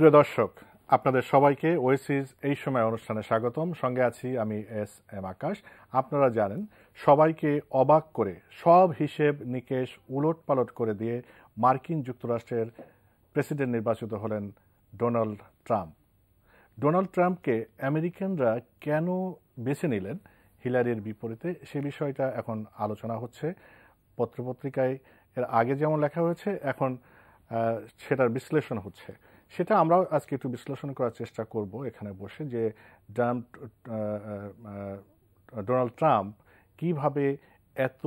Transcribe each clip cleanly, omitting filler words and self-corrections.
প্রিয় দর্শক, আপনাদের সবাইকে ওয়েসিস এই সময় অনুষ্ঠানে স্বাগতম। সঙ্গে আছি আমি এস এম আকাশ। আপনারা জানেন, সবাইকে অবাক করে সব হিসেব নিকেশ উলটপালট করে দিয়ে মার্কিন যুক্তরাষ্ট্রের প্রেসিডেন্ট নির্বাচিত হলেন ডোনাল্ড ট্রাম্প। ডোনাল্ড ট্রাম্পকে আমেরিকানরা কেন বেছে নিলেন হিলারির বিপরীতে, সে বিষয়টা এখন আলোচনা হচ্ছে পত্রপত্রিকায়। এর আগে যেমন লেখা হয়েছে, এখন সেটার বিশ্লেষণ হচ্ছে। সেটা আমরাও আজকে একটু বিশ্লেষণ করার চেষ্টা করব এখানে বসে, যে ডোনাল্ড ট্রাম্প কিভাবে এত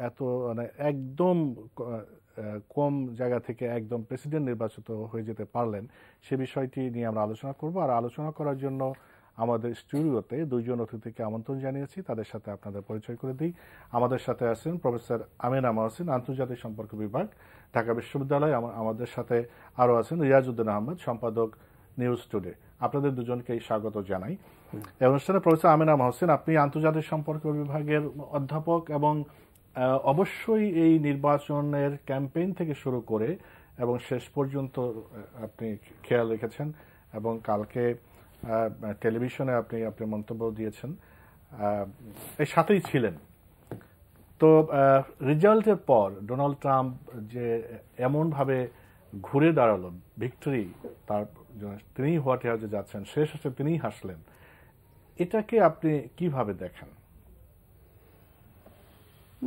এত মানে একদম কম জায়গা থেকে একদম প্রেসিডেন্ট নির্বাচিত হয়ে যেতে পারলেন, সে বিষয়টি নিয়ে আমরা আলোচনা করব। আর আলোচনা করার জন্য আমাদের স্টুডিওতে দুইজন অতিথিকে আমন্ত্রণ জানিয়েছি, তাদের সাথে আপনাদের পরিচয় করে দিই। আমাদের সাথে আছেন প্রফেসর আমিনা মহসিন, আন্তর্জাতিক সম্পর্ক বিভাগ, ঢাকা বিশ্ববিদ্যালয়। আমাদের সাথে আরও আছেন রিয়াজউদ্দিন আহমেদ, সম্পাদক, নিউজ টুডে। আপনাদের দুজনকেই স্বাগত জানাই এই অনুষ্ঠানে। প্রফেসর আমিনা মহসিন, আপনি আন্তর্জাতিক সম্পর্ক বিভাগের অধ্যাপক এবং অবশ্যই এই নির্বাচনের ক্যাম্পেইন থেকে শুরু করে এবং শেষ পর্যন্ত আপনি খেয়াল রেখেছেন, এবং কালকে টেলিভিশনে আপনি মন্তব্য দিয়েছেন, এর সাথেই ছিলেন। তো রেজাল্টের পর ডোনাল্ড ট্রাম্প যে এমনভাবে ঘুরে দাঁড়ালো, ভিক্টরি তার, তিনি হোয়াইট হাউসে যাচ্ছেন, শেষ হচ্ছে তিনিই হাসলেন, এটাকে আপনি কিভাবে দেখেন?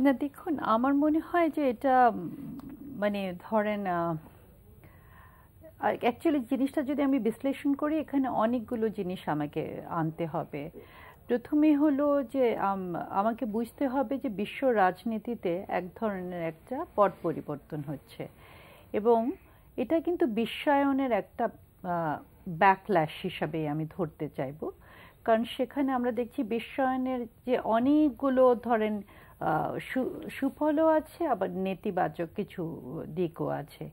না, দেখুন, আমার মনে হয় যে এটা মানে ধরেন অ্যাকচুয়ালি জিনিসটা যদি আমি বিশ্লেষণ করি, এখানে অনেকগুলো জিনিস আমাকে আনতে হবে। প্রথমে হলো যে আমাকে বুঝতে হবে যে বিশ্ব রাজনীতিতে এক ধরনের একটা পট পরিবর্তন হচ্ছে, এবং এটা কিন্তু বিশ্বায়নের একটা ব্যাকল্যাশ হিসাবে আমি ধরতে চাইব। কারণ সেখানে আমরা দেখছি বিশ্বায়নের যে অনেকগুলো ধরেন সুফলও আছে, আবার নেতিবাচক কিছু দিকও আছে।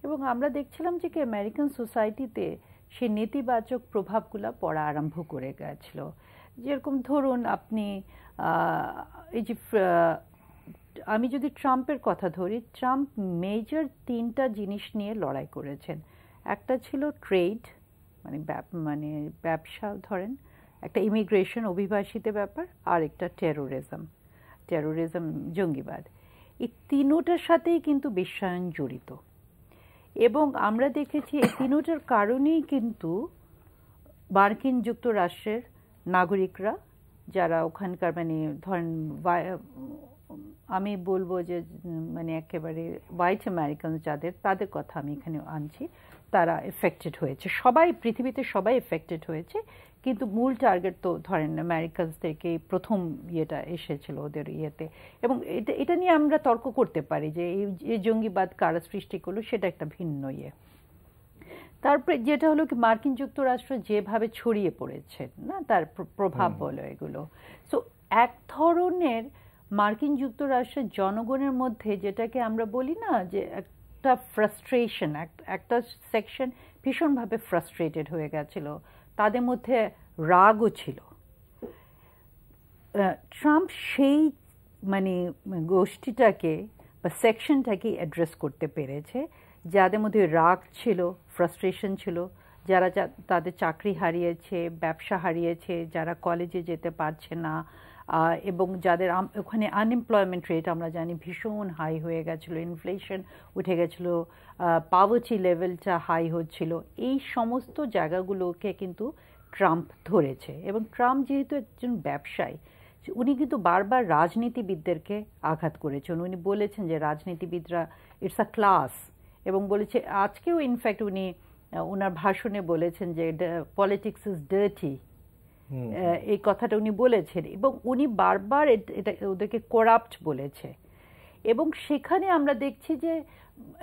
এবং আমরা দেখছিলাম যে কি আমেরিকান সোসাইটিতে সেই নেতিবাচক প্রভাবগুলো পড়া আরম্ভ করে গেছিল। যেরকম ধরুন আপনি এই যে আমি যদি ট্রাম্পের কথা ধরি, ট্রাম্প মেজর 3টা জিনিস নিয়ে লড়াই করেছেন। একটা ছিল ট্রেড, মানে ব্যবসা ধরেন, একটা ইমিগ্রেশন, অভিবাসীদের ব্যাপার, আর একটা টেরোরিজম, জঙ্গিবাদ। এই তিনোটার সাথেই কিন্তু বিশ্বায়ন জড়িত, এবং আমরা দেখেছি এই তিনোটার কারণেই কিন্তু মার্কিন যুক্তরাষ্ট্রের নাগরিকরা, যারা ওখানকার মানে ধরেন আমি বলবো যে মানে একেবারে হোয়াইট আমেরিকান যাদের, তাদের কথা আমি এখানে আনছি, তারা এফেক্টেড হয়েছে। সবাই পৃথিবীতে সবাই এফেক্টেড হয়েছে, কিন্তু মূল টার্গেট তো ধরেন আমেরিকানস থেকে প্রথম ইয়েটা এসেছিল ওদের ইয়েতে। এবং এটা নিয়ে আমরা তর্ক করতে পারি যে এই জঙ্গিবাদ কারা সৃষ্টি করলো, সেটা একটা ভিন্ন ইয়ে। তারপরে যেটা হলো কি, মার্কিন যুক্তরাষ্ট্র যেভাবে ছড়িয়ে পড়েছে না, তার প্রভাব বলো এগুলো। সো এক ধরনের মার্কিন যুক্তরাষ্ট্রের জনগণের মধ্যে, যেটাকে আমরা বলি না যে একটা ফ্রাস্ট্রেশন, একটা সেকশন ভীষণভাবে ফ্রাস্ট্রেটেড হয়ে গেছিল, তাদের মধ্যে রাগও ছিল। ট্রাম্প সেই মানে গোষ্ঠীটাকে বা সেকশনটাকে অ্যাড্রেস করতে পেরেছে, যাদের মধ্যে রাগ ছিল, ফ্রাস্ট্রেশন ছিল, যারা তাদের চাকরি হারিয়েছে, ব্যবসা হারিয়েছে, যারা কলেজে যেতে পারছে না, এবং যাদের ওখানে আনএমপ্লয়মেন্ট রেট আমরা জানি ভীষণ হাই হয়ে গেছিলো, ইনফ্লেশন উঠে গেছিলো, পাভার্টি লেভেলটা হাই হচ্ছিল। এই সমস্ত জায়গাগুলোকে কিন্তু ট্রাম্প ধরেছে। এবং ট্রাম্প যেহেতু একজন ব্যবসায়ী, উনি কিন্তু বারবার রাজনীতিবিদদেরকে আঘাত করেছেন। উনি বলেছেন যে রাজনীতিবিদরা ইটস আ ক্লাস, এবং বলেছে, আজকেও ইনফ্যাক্ট উনি ওনার ভাষণে বলেছেন যে পলিটিক্স ইজ ডার্টি, এই কথাটা উনি বলেছেন, এবং উনি বারবার এটা ওদেরকে করাপ্ট বলেছে। এবং সেখানে আমরা দেখছি যে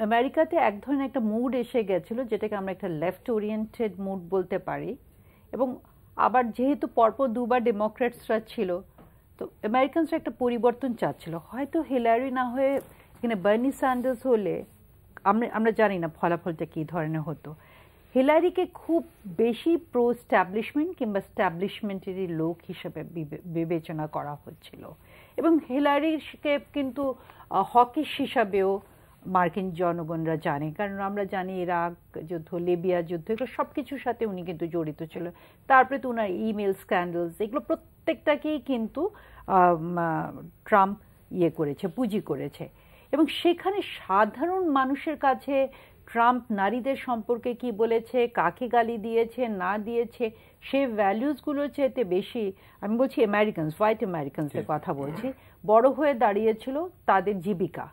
আমেরিকাতে এক ধরনের একটা মুড এসে গেছিলো, যেটাকে আমরা একটা লেফট ওরিয়েন্টেড মুড বলতে পারি। এবং আবার যেহেতু পরপর দুবার ডেমোক্র্যাটসরা ছিল, তো আমেরিকানসরা একটা পরিবর্তন চাচ্ছিল। হয়তো হিলারি না হয়ে এখানে বার্নি স্যান্ডার্স হলে আমরা জানি না ফলাফলটা কী ধরনের হতো। হিলারিকে খুব বেশি প্রো স্ট্যাবলিশমেন্ট কিংবা স্ট্যাবলিশমেন্টেরই লোক হিসেবে বিবেচনা করা হচ্ছিল, এবং হিলারিকে কিন্তু হকিশ হিসাবেও মার্কিন জনগণরা জানে, কারণ আমরা জানি ইরাক যুদ্ধ, লিবিয়া যুদ্ধ, এগুলো সব কিছুর সাথে উনি কিন্তু জড়িত ছিল। তারপরে তো ওনার ইমেল স্ক্যান্ডালস, এগুলো প্রত্যেকটাকেই কিন্তু ট্রাম্প করেছে, পুঁজি করেছে। এবং সেখানে সাধারণ মানুষের কাছে ট্রাম্প নারীদের সম্পর্কে কি বলেছে, কাকে গালি দিয়েছে না দিয়েছে, সে ভ্যালুসগুলোর চাইতে বেশি, আমি বলছি আমেরিকানস, হোয়াইট আমেরিকানসের কথা বলছি, বড় হয়ে দাঁড়িয়েছিল তাদের জীবিকা,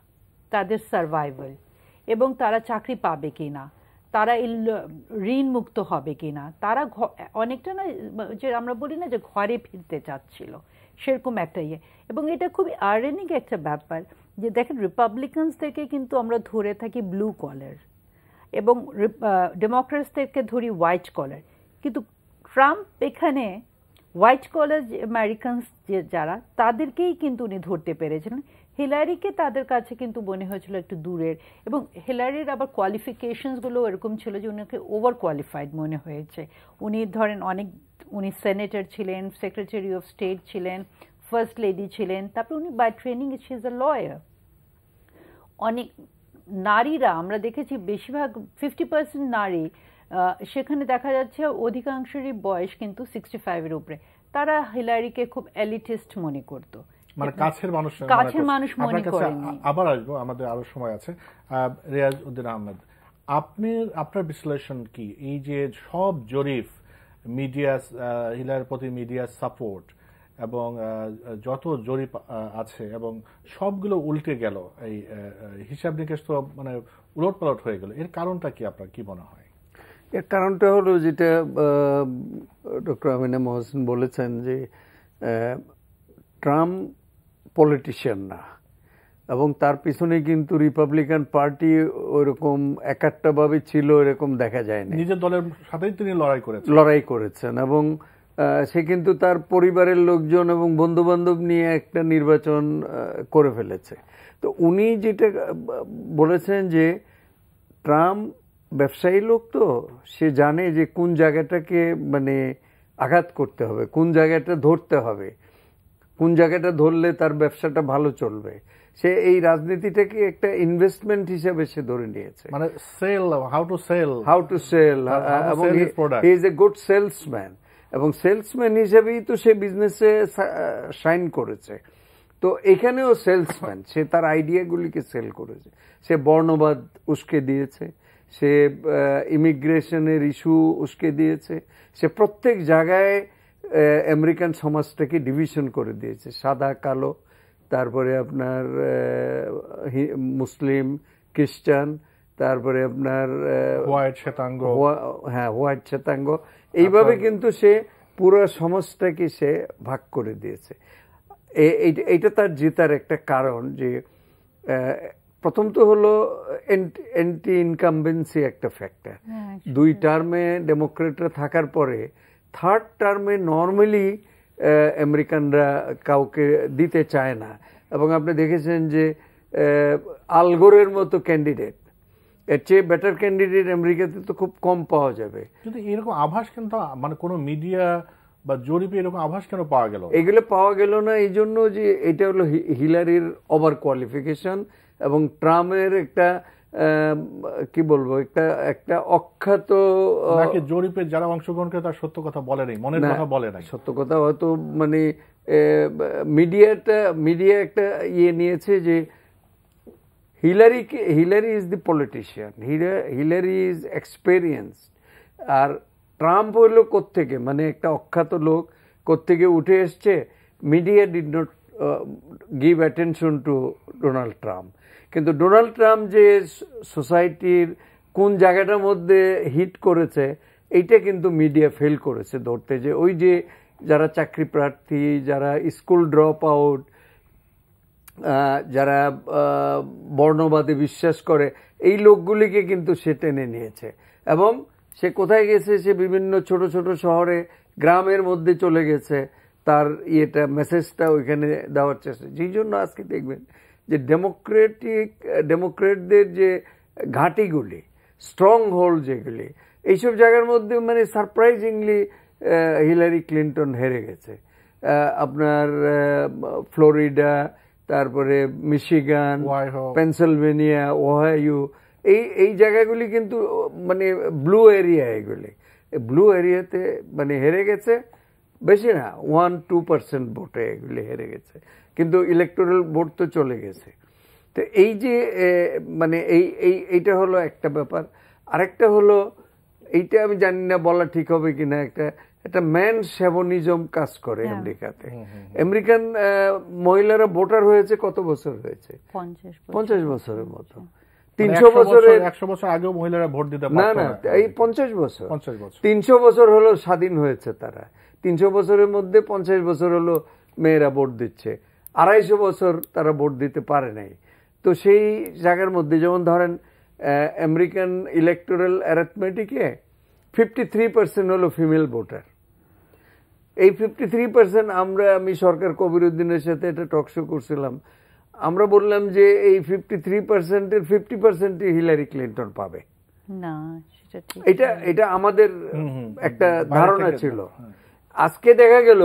তাদের সার্ভাইভাল, এবং তারা চাকরি পাবে কি না, তারা ঋণ মুক্ত হবে কি না, তারা অনেকটা না যে আমরা বলি না যে ঘরে ফিরতে চাচ্ছিল, সেরকম একটা এবং এটা খুবই আয়রনিক একটা ব্যাপার যে দেখেন রিপাবলিকানস থেকে কিন্তু আমরা ধরে থাকি ব্লু কলার এবং ডেমোক্রেটসদেরকে ধরি হোয়াইট কলার, কিন্তু ট্রাম্প এখানে হোয়াইট কলার আমেরিকানস যারা, তাদেরকেই কিন্তু উনি ধরতে পেরেছিলেন। হিলারিকে তাদের কাছে কিন্তু মনে হয়েছিল একটু দূরের, এবং হিলারির আবার কোয়ালিফিকেশনসগুলো এরকম ছিল যে উনাকে ওভার কোয়ালিফাইড মনে হয়েছে। উনি ধরেন উনি সেনেটর ছিলেন, সেক্রেটারি অফ স্টেট ছিলেন, ফার্স্ট লেডি ছিলেন, তারপরে উনি by training she is a lawyer. অনেক নারীরা আমরা দেখেছি, বেশিরভাগ 50% নারী, সেখানে দেখা যাচ্ছে অধিকাংশেরই বয়স কিন্তু 65-এর উপরে। তারা হিলারিকে খুব এলিটিস্ট মনে করতো, মানে কাছের মানুষ মনে করেনি। আবার আসবো, আমাদের আরো সময় আছে। রিয়াজ উদ্দিন আহমেদ, আপনার বিশ্লেষণ কি এই যে সব জরিপ, মিডিয়া, হিলারির প্রতি মিডিয়া সাপোর্ট এবং যত জরিপ আছে এবং সবগুলো উল্টে গেল, এই হিসাব নিকেশ তো মানে উলটপালট হয়ে গেল, এর কারণটা কি, আপনার কি মনে হয়? এর কারণটা হলো যেটা ডক্টর আমিনা মহসিন বলেছেন যে ট্রাম্প পলিটিশিয়ান না, এবং তার পিছনে কিন্তু রিপাবলিকান পার্টি ওইরকম একাট্টাভাবে ছিল এরকম দেখা যায়নি। নিজের দলের সাথেই তিনি লড়াই করেছেন এবং সে কিন্তু তার পরিবারের লোকজন এবং বন্ধু বান্ধব নিয়ে একটা নির্বাচন করে ফেলেছে। তো উনি যেটা বলেছেন যে ট্রাম্প ব্যবসায়ী লোক, তো সে জানে যে কোন জায়গাটাকে মানে আঘাত করতে হবে, কোন জায়গাটা ধরতে হবে, কোন জায়গাটা ধরলে তার ব্যবসাটা ভালো চলবে। সে এই রাজনীতিটাকে একটা ইনভেস্টমেন্ট হিসেবে সে ধরে নিয়েছে, মানে হাউ টু সেল, এবং he is a good salesman, এবং সেলসম্যান হিসেবেই তো সে বিজনেসে শাইন করেছে। তো এখানেও সেলসম্যান, সে তার আইডিয়াগুলিকে সেল করেছে। সে বর্ণবাদ উস্কে দিয়েছে, সে ইমিগ্রেশনের ইস্যু উস্কে দিয়েছে, সে প্রত্যেক জায়গায় আমেরিকান সমাজটাকে ডিভিশন করে দিয়েছে, সাদা কালো, তারপরে আপনার মুসলিম খ্রিস্টান, তারপরে আপনার হোয়াইট শ্বেতাঙ্গ, হোয়াইট শ্বেতাঙ্গ, এইভাবে কিন্তু সে পুরো সমাজটাকে সে ভাগ করে দিয়েছে। এইটা তার জেতার একটা কারণ, যে প্রথম তো হলো অ্যান্টি ইনকামবেন্সি একটা ফ্যাক্টর। 2 টার্মে ডেমোক্রেটরা থাকার পরে থার্ড টার্মে নর্মালি আমেরিকানরা কাউকে দিতে চায় না, এবং আপনি দেখেছেন যে আল গোরের মতো ক্যান্ডিডেট, এর চেয়ে বেটার ক্যান্ডিডেট আমেরিকাতে তো খুব কম পাওয়া যাবে। কিন্তু এরকম আভাস কিন্তু মানে কোনো মিডিয়া বা জরিপে এরকম আভাস কেন পাওয়া গেল? এগুলো পাওয়া গেল না এই জন্য যে এটা হলো হিলারির ওভার কোয়ালিফিকেশন এবং ট্রাম্পের একটা কি বলবো একটা অখ্যাত, জরিপে যারা অংশগ্রহণ করে তার সত্য কথা বলে নাই, মনের কথা বলে নাই। সত্য কথা হয়তো মানে মিডিয়া একটা নিয়েছে যে Hillary is the politician, Hillary is experience, আর ট্রাম্প হইল কোত্থেকে, মানে একটা অখ্যাত লোক কোত্থেকে উঠে এসছে। Media did not give attention to Donald Trump, কিন্তু ডোনাল্ড ট্রাম্প যে সোসাইটির কোন জায়গাটার মধ্যে হিট করেছে এইটা কিন্তু মিডিয়া ফেল করেছে ধরতে, যে ওই যে যারা চাকরি প্রার্থী, যারা স্কুল ড্রপ আউট, যারা বর্ণবাদে বিশ্বাস করে, এই লোকগুলিকে কিন্তু সে টেনে নিয়েছে। এবং সে কোথায় গেছে, সে বিভিন্ন ছোট ছোট শহরে, গ্রামের মধ্যে চলে গেছে, তার মেসেজটা ওইখানে দেওয়ার চেষ্টা। যেই জন্য আজকে দেখবেন যে ডেমোক্রেটদের যে ঘাঁটিগুলি, স্ট্রং হোল্ড যেগুলি, এইসব জায়গার মধ্যে মানে সারপ্রাইজিংলি হিলারি ক্লিন্টন হেরে গেছে। আপনার ফ্লোরিডা, তারপরে মিশিগান, পেনসিলভেনিয়া, ওহাইও, এই জায়গাগুলি কিন্তু মানে ব্লু এরিয়া। এগুলি ব্লু এরিয়াতে মানে হেরে গেছে, বেশি না 1-2% ভোটে এগুলি হেরে গেছে, কিন্তু ইলেকটোরাল ভোট তো চলে গেছে। তো এই যে মানে এইটা হলো একটা ব্যাপার। আরেকটা হলো, এইটা আমি জানি না বলা ঠিক হবে কিনা, একটা ম্যান শেভনিজম কাজ করে আমেরিকাতে। আমেরিকান মহিলারা ভোটার হয়েছে কত বছর হয়েছে? 50 বছরের মতো। 300 বছরের 100 বছর আগেও মহিলারা ভোট দিতে না না, এই 50 বছর 300 বছর হলো স্বাধীন হয়েছে তারা। 300 বছরের মধ্যে 50 বছর হলো মেয়েরা ভোট দিচ্ছে, 250 বছর তারা ভোট দিতে পারে নাই। তো সেই জায়গার মধ্যে যেমন ধরেন আমেরিকান ইলেকটোরাল অ্যারিথমেটিকে 53% হলো ফিমেল ভোটার। এই 53% আমি সরকার কবিরউদ্দিনের সাথে এটা টকশো করছিলাম, আমরা বললাম যে এই 53%-এর 50% হিলারি ক্লিন্টন পাবে না। এটা আমাদের একটা ধারণা ছিল। আজকে দেখা গেল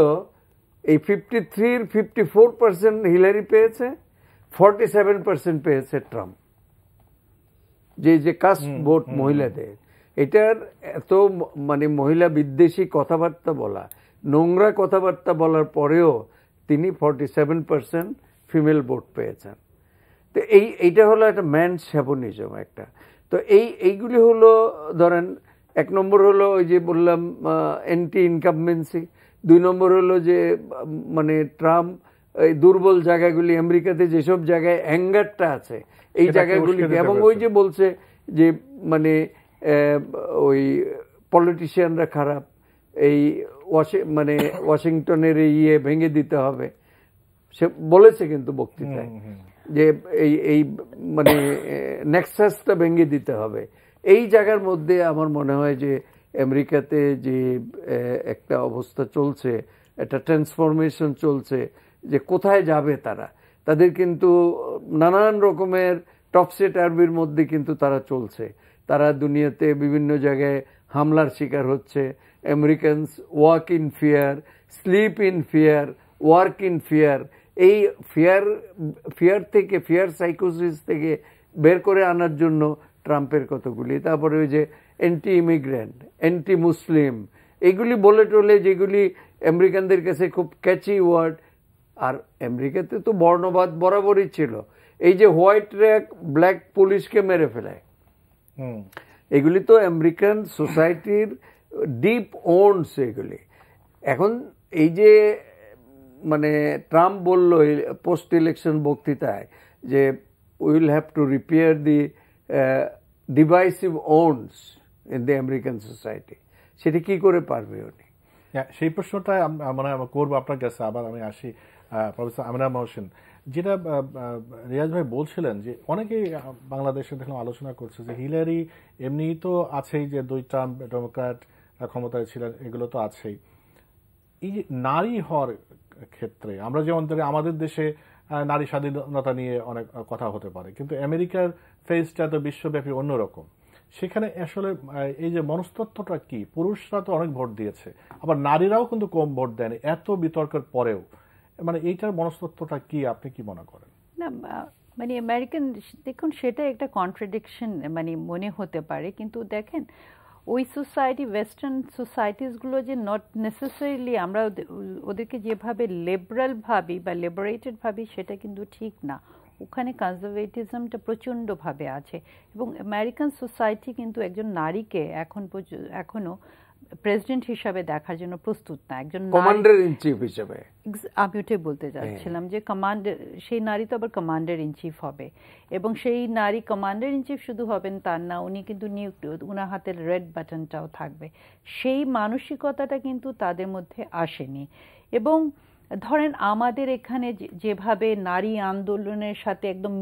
এই 53-র 54% হিলারি পেয়েছে, 47% পেয়েছে ট্রাম্প। যে কাস্ট ভোট মহিলাদের, এটার এত মানে মহিলা বিদ্বেষী কথাবার্তা বলা, নোংরা কথাবার্তা বলার পরেও তিনি 47% ফিমেল ভোট পেয়েছেন। তো এইটা হলো একটা ম্যান শেভনিজম একটা। তো এইগুলি হলো ধরেন, 1 নম্বর হলো ওই যে বললাম অ্যান্টি ইনকামবেন্সি, 2 নম্বর হলো যে মানে ট্রাম্প এই দুর্বল জায়গাগুলি আমেরিকাতে যেসব জায়গায় অ্যাঙ্গারটা আছে এই জায়গাগুলি, এবং ওই যে বলছে যে মানে ওই পলিটিশিয়ানরা খারাপ, এই মানে ওয়াশিংটনের ইয়ে ভেঙে দিতে হবে, সে বলেছে কিন্তু বক্তৃতায় যে এই মানে নেক্সাসটা ভেঙে দিতে হবে। এই জায়গার মধ্যে আমার মনে হয় যে আমেরিকাতে যে একটা অবস্থা চলছে, একটা ট্রান্সফরমেশন চলছে, যে কোথায় যাবে তাদের কিন্তু নানান রকমের টপসে টার্বির মধ্যে কিন্তু তারা চলছে। তারা দুনিয়াতে বিভিন্ন জায়গায় হামলার শিকার হচ্ছে। Americans walk in fear, slip in fear, work in fear. এই ফিয়ার থেকে, ফিয়ার সাইকোসিস থেকে বের করে আনার জন্য ট্রাম্পের কতগুলি, তারপরে ওই যে অ্যান্টি ইমিগ্রেন্ট, অ্যান্টি মুসলিম, এগুলি বলে টলে, যেগুলি আমেরিকানদের কাছে খুব ক্যাচি ওয়ার্ড। আর আমেরিকাতে তো বর্ণবাদ বরাবরই ছিল। এই যে হোয়াইট র্যাক ব্ল্যাক পুলিশকে মেরে ফেলায়, এগুলি তো আমেরিকান সোসাইটির ডিপ ওনস এগুলি। এখন এই যে মানে ট্রাম্প বলল পোস্ট ইলেকশন বক্তৃতায় যে will have to repair the divisive ওনস in the American society, সেটা কি করে পারবে উনি? সেই প্রশ্নটা মনে হয় করবো আপনার কাছে। আবার আমি আসি প্রফেসর আমিনা মহসিন, যেটা রিয়াজ ভাই বলছিলেন যে অনেকেই বাংলাদেশে দেখলাম আলোচনা করছে যে হিলারি এমনিই তো আছেই, যে 2 টার্ম ডেমোক্র্যাট ক্ষমতায় ছিলেন, এগুলো তো আছেই। এই যে নারী হওয়ার ক্ষেত্রে আমরা যেমন আমাদের দেশে নারী স্বাধীনতা নিয়ে অনেক কথা হতে পারে, কিন্তু আমেরিকার ফেসটা তো বিশ্বব্যাপী অন্যরকম। সেখানে আসলে এই যে মনস্তত্ত্বটা কি, পুরুষরা তো অনেক ভোট দিয়েছে, আবার নারীরাও কিন্তু কম ভোট দেয়নি এত বিতর্কের পরেও, মানে এইটার মনস্তত্ত্বটা কি, আপনি কি মনে করেন? না মানে আমেরিকান, দেখুন সেটা একটা কন্ট্রাডিকশন মানে মনে হতে পারে, কিন্তু দেখেন ওই সোসাইটি, ওয়েস্টার্ন সোসাইটিসগুলো যে নট নেসেসারিলি আমরা ওদেরকে যেভাবে লিবারাল ভাবি বা লিবারেটেড ভাবি, সেটা কিন্তু ঠিক না। ওখানে কনজারভেটিজমটা প্রচণ্ডভাবে আছে, এবং আমেরিকান সোসাইটি কিন্তু একজন নারীকে এখনো প্রেসিডেন্ট হিসাবে দেখার জন্য প্রস্তুত না। একজন কমান্ডার ইন চিফ হিসেবে, আমি ওটাই বলতে যাচ্ছিলাম যে সেই নারী তো আবার কমান্ডার ইন চিফ হবে, এবং সেই নারী কমান্ডার ইন চিফ শুধু হবেন তার না, উনি কিন্তু উনার হাতের রেড বাটনটাও থাকবে। সেই মানসিকতাটা কিন্তু তাদের মধ্যে আসেনি। এবং ধরেন আমাদের এখানে যেভাবে নারী আন্দোলনের সাথে একদম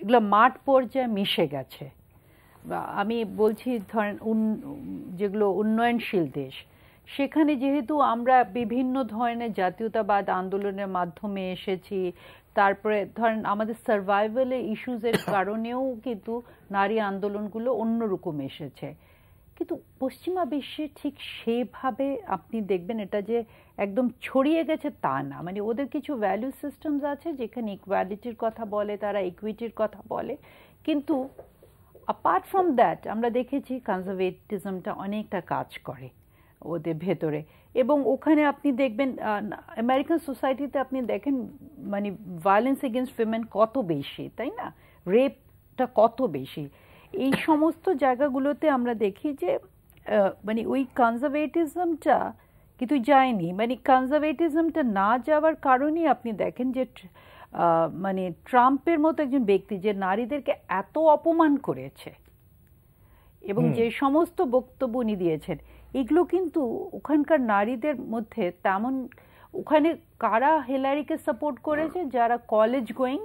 এগুলো মাঠ পর্যায়ে মিশে গেছে, আমি বলছি ধরেন যেগুলো উন্নয়নশীল দেশ, সেখানে যেহেতু আমরা বিভিন্ন ধরনের জাতীয়তাবাদ আন্দোলনের মাধ্যমে এসেছি, তারপরে ধরেন আমাদের সার্ভাইভালের ইস্যুজের কারণেও কিন্তু নারী আন্দোলনগুলো অন্যরকম এসেছে। কিন্তু পশ্চিমা বিশ্বে ঠিক সেভাবে আপনি দেখবেন এটা যে একদম ছড়িয়ে গেছে তা না, মানে ওদের কিছু ভ্যালু সিস্টেমস আছে যেখানে ইকুয়ালিটির কথা বলে, তারা ইকুইটির কথা বলে, কিন্তু অ্যাপার্ট ফ্রম দ্যাট আমরা দেখেছি কনজারভেটিজমটা অনেকটা কাজ করে ওদের ভেতরে। এবং ওখানে আপনি দেখবেন আমেরিকান সোসাইটিতে আপনি দেখেন মানে ভায়োলেন্স এগেনস্ট উইমেন কত বেশি, তাই না, রেপটা কত বেশি। এই সমস্ত জায়গাগুলোতে আমরা দেখি যে মানে ওই কনজারভেটিজমটা কিন্তু যায়নি, মানে কনজারভেটিজমটা না যাওয়ার কারণেই আপনি দেখেন যে মানে ট্রাম্পের মতো একজন ব্যক্তি যে নারীদেরকে এত অপমান করেছে এবং যে সমস্ত বক্তব্য উনি দিয়েছেন, এগুলো কিন্তু ওখানকার নারীদের মধ্যে তেমন, ওখানে কারা হিলারিকে সাপোর্ট করেছে, যারা কলেজ গোয়িং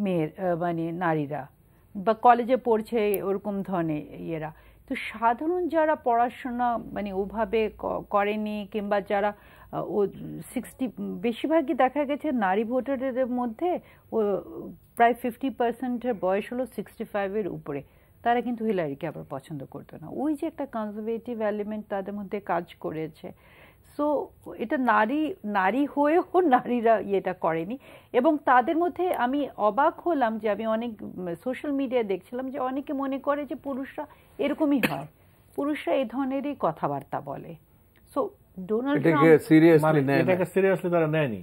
মেয়ের মানে নারীরা বা কলেজে পড়ছে ওরকম ধরনের ইয়েরা। তো সাধারণ যারা পড়াশোনা মানে ওভাবে করেনি কিংবা যারা ও 60, বেশিরভাগই দেখা গেছে নারী ভোটারদের মধ্যে ও প্রায় 50% বয়স হলো 65-এর উপরে, তারা কিন্তু হিলারিকে আবার পছন্দ করতো না। ওই যে একটা কনজারভেটিভ এলিমেন্ট তাদের মধ্যে কাজ করেছে। সো এটা নারী হয়েও নারীরা এটা করেনি। এবং তাদের মধ্যে আমি অবাক হলাম যে আমি অনেক সোশ্যাল মিডিয়ায় দেখছিলাম যে অনেকে মনে করে যে পুরুষরা এরকমই হয়, পুরুষরা এই ধরনেরই কথাবার্তা বলে। সো ডোনাল্ড ট্রাম্প এটাকে সিরিয়াসলি তারা নেয়নি,